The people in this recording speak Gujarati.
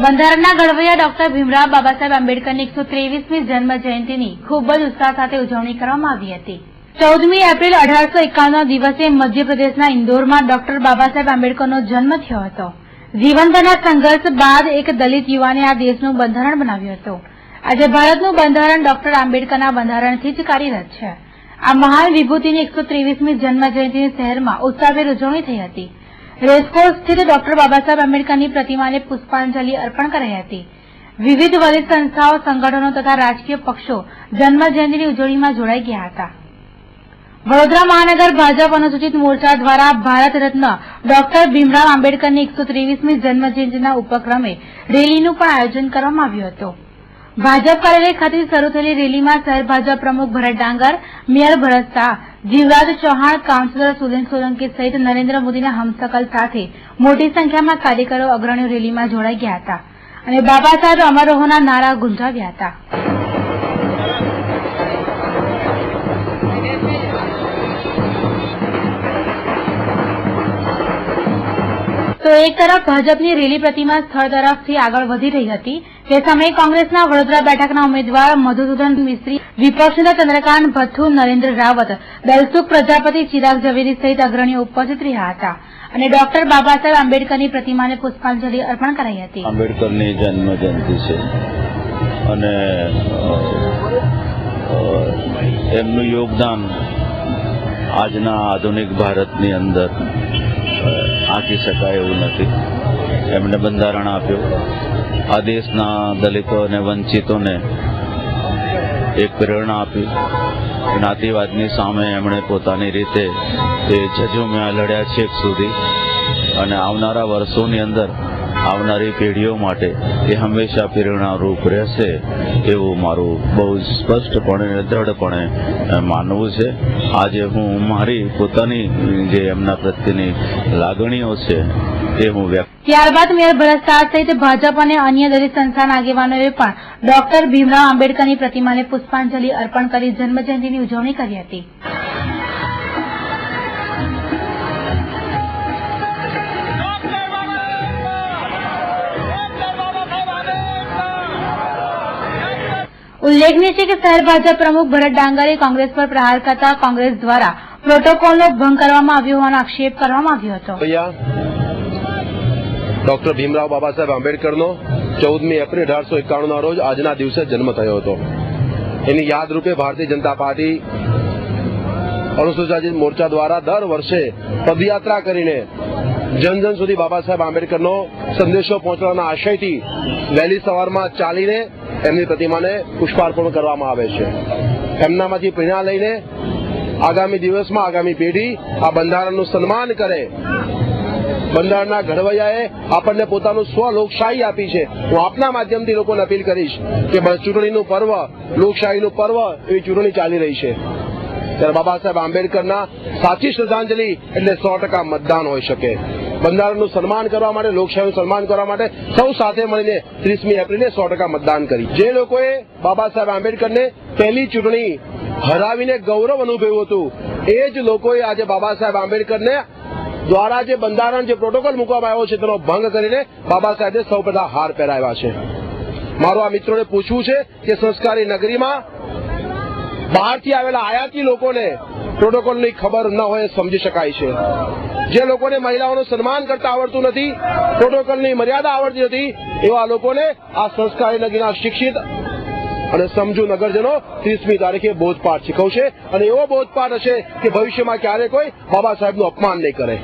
બંધારણના ઘડવૈયા ડોક્ટર ભીમરાવ બાબાસાહેબ આંબેડકરની 123મી જન્મ જયંતિની ખૂબ જ ઉત્સાહ સાથે ઉજવણી કરવામાં આવી હતી। 14મી એપ્રિલ 1851ના દિવસે મધ્યપ્રદેશના ઇન્દોરમાં ડોક્ટર બાબાસાહેબ આંબેડકરનો જન્મ થયો હતો। જીવનભરના સંઘર્ષ બાદ એક દલિત યુવાને આ દેશનું બંધારણ બનાવ્યું હતું। આજે ભારતનું બંધારણ ડોક્ટર આંબેડકરના બંધારણથી જ કાર્યરત છે। આ મહાન વિભૂતિની 123મી જન્મ જયંતિની શહેરમાં ઉત્સાહભેર ઉજવણી થઈ હતી। રેસકોર્સ સ્થિત ડોક્ટર બાબાસાહેબ આંબેડકરની પ્રતિમાને પુષ્પાંજલિ અર્પણ કરાઈ હતી। વિવિધ વરિષ્ઠ સંસ્થાઓ, સંગઠનો તથા રાજકીય પક્ષો જન્મ જયંતિની ઉજવણીમાં જોડાઈ ગયા હતા। વડોદરા મહાનગર ભાજપ અનુસૂચિત મોરચા દ્વારા ભારત રત્ન ડોક્ટર ભીમરાવ આંબેડકરની 123મી જન્મ જયંતિના ઉપક્રમે રેલીનું પણ આયોજન કરવામાં આવ્યું હતું। ભાજપ કાર્યાલય ખાતે શરૂ થયેલી રેલીમાં શહેર ભાજપ પ્રમુખ ભરત ડાંગર, મેયર ભરત શાહ, જીવરાજ ચૌહાણ, કાઉન્સિલર સુરેન સોલંકી સહિત નરેન્દ્ર મોદીના હમશકલ સાથે મોટી સંખ્યામાં કાર્યકરો, અગ્રણીઓ રેલીમાં જોડાઈ ગયા હતા અને બાબા સાહેબ અમર રહોના નારા ગુંજાવ્યા હતા। તો એક તરફ ભાજપની રેલી પ્રતિમા સ્થળ તરફથી આગળ વધી રહી હતી તે સમયે કોંગ્રેસના વડોદરા બેઠકના ઉમેદવાર મધુસૂદન મિસ્ત્રી, વિપક્ષ નેતા ચંદ્રકાંત ભથ્થુ, નરેન્દ્ર રાવત, દલસુખ પ્રજાપતિ, ચિરાગ ઝવેરી સહિત અગ્રણીઓ ઉપસ્થિત રહ્યા હતા અને ડોક્ટર બાબાસાહેબ આંબેડકરની પ્રતિમાને પુષ્પાંજલિ અર્પણ કરાઈ હતી। આંબેડકરની જન્મ જયંતિ છે અને એમનું યોગદાન આજના આધુનિક ભારતની અંદર આંકી શકાય એવું નથી। એમણે બંધારણ આપ્યું, આ દેશના દલિતો અને વંચિતોને એક પ્રેરણા આપી। જ્ઞાતિવાદની સામે એમણે પોતાની રીતે એ ઝઝુમ્યા લડ્યા છેક સુધી અને આવનારા વર્ષોની અંદર આવનારી પેઢીઓ માટે એ હંમેશા પ્રેરણારૂપ રહેશે એવું મારું બહુ સ્પષ્ટપણે અને દ્રઢપણે માનવું છે। આજે હું મારી પોતાની જે એમના પ્રત્યેની લાગણીઓ છે તે હું વ્યક્ત। ત્યારબાદ મેયર ભરત શાહ સહિત ભાજપ અને અન્ય દલિત સંસ્થાના આગેવાનોએ પણ ડોક્ટર ભીમરાવ આંબેડકરની પ્રતિમાને પુષ્પાંજલિ અર્પણ કરી જન્મજયંતિની ઉજવણી કરી હતી। ઉલ્લેખનીય છે કે શહેર ભાજપ પ્રમુખ ભરત ડાંગરે કોંગ્રેસ પર પ્રહાર કરતા કોંગ્રેસ દ્વારા પ્રોટોકોલનો ભંગ કરવામાં આવ્યો હોવાનો આક્ષેપ કરવામાં આવ્યો હતો। ડોક્ટર ભીમરાવ બાબાસાહેબ આંબેડકરનો 14મી એપ્રિલ 1851ના રોજ આજના દિવસે જન્મ થયો હતો। એની યાદરૂપે ભારતીય જનતા પાર્ટી અનુસૂચિત મોરચા દ્વારા દર વર્ષે પદયાત્રા કરીને જન જન સુધી બાબાસાહેબ આંબેડકરનો સંદેશો પહોંચવાના આશયથી વહેલી સવારમાં ચાલીને એમની પ્રતિમાને પુષ્પાર્પણ કરવામાં આવે છે। એમનામાંથી પ્રેરણા લઈને આગામી દિવસમાં આગામી પેઢી આ બંધારણનું સન્માન કરે। બંધારણના ઘડવૈયાએ આપણને પોતાનું સ્વ લોકશાહી આપી છે। હું આપના માધ્યમથી લોકોને અપીલ કરીશ કે ચૂંટણીનું પર્વ, લોકશાહીનું પર્વ એવી ચૂંટણી ચાલી રહી છે ત્યારે બાબા સાહેબ આંબેડકરના સાચી શ્રદ્ધાંજલિ એટલે 100% મતદાન હોઈ શકે। બંધારણનું સન્માન કરવા માટે, લોકશાહીનું સન્માન કરવા માટે સૌ સાથે મળીને 30મી એપ્રિલે 100% મતદાન કરી। જે લોકોએ બાબા સાહેબ આંબેડકરને પહેલી ચૂંટણી હરાવીને ગૌરવ અનુભવ્યું હતું એ જ લોકોએ આજે બાબા સાહેબ આંબેડકરને દ્વારા જે બંધારણ, જે પ્રોટોકોલ મૂકવામાં આવ્યો છે તેનો ભંગ કરીને બાબા સાહેબે સૌ પ્રથમ હાર પહેરાવ્યા છે। મારું આ મિત્રોને પૂછવું છે કે સંસ્કારી નગરીમાં બહારથી આવેલા આયાતી લોકોને પ્રોટોકોલની ખબર ન હોય સમજી શકાય છે। જે લોકોને મહિલાઓનું સન્માન કરતા આવડતું નથી, પ્રોટોકોલની મર્યાદા આવડતી નથી, એવા લોકોને આ સંસ્કારી નગરીના શિક્ષિત અને સમજુ નગરજનો 30મી તારીખે બોધપાઠ શીખવશે અને એવો બોધપાઠ હશે કે ભવિષ્યમાં ક્યારે કોઈ બાબા સાહેબનું અપમાન નહીં કરે।